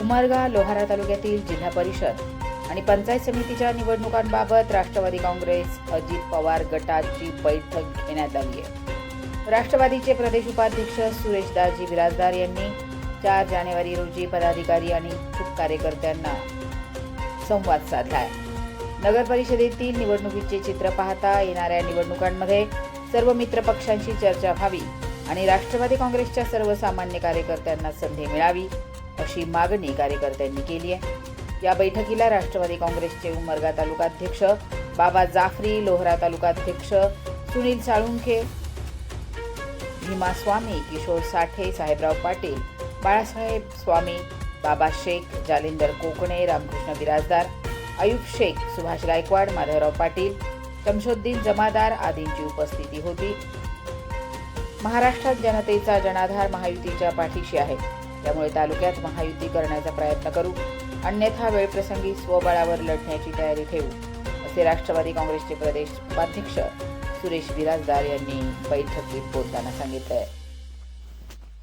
उमरगा लोहारा तालुक्यातील जिल्हा परिषद आणि पंचायत समितीच्या निवडणुकांबाबत राष्ट्रवादी काँग्रेस अजित पवार गटाची बैठक घेण्यात आली आहे। राष्ट्रवादीचे प्रदेश उपाध्यक्ष सुरेशदाजी बिराजदार यांनी 4 जानेवारी रोजी पदाधिकारी आणि इच्छुक कार्यकर्त्यांना संवाद साधलाय। नगर परिषदेतील निवडणुकीचे चित्र पाहता येणाऱ्या निवडणुकांमध्ये सर्व मित्र पक्षांशी चर्चा व्हावी आणि राष्ट्रवादी काँग्रेसच्या सर्वसामान्य कार्यकर्त्यांना संधी मिळावी अशी मागणी कार्यकर्त्यांनी केली आहे। या बैठकीला राष्ट्रवादी काँग्रेसचे उमरगा तालुकाध्यक्ष बाबा जाफरी, लोहारा तालुकाध्यक्ष सुनील साळुंखे, भीमा स्वामी, किशोर साठे, साहेबराव पाटील, बाळासाहेब स्वामी, बाबा शेख, जालिंदर कोकणे, रामकृष्ण बिराजदार, आयुब शेख, सुभाष गायकवाड, माधवराव पाटील, शमशुद्दीन जमादार आदींची उपस्थिती होती। महाराष्ट्रात जनतेचा जनाधार महायुतीच्या पाठीशी आहे, त्यामुळे तालुक्यात महायुती करण्याचा प्रयत्न करू, अन्यथा वेळप्रसंगी स्वबळावर लढण्याची तयारी ठेवू, असे राष्ट्रवादी काँग्रेसचे प्रदेश उपाध्यक्ष सुरेश बिराजदार यांनी बैठकीत बोलताना सांगितले।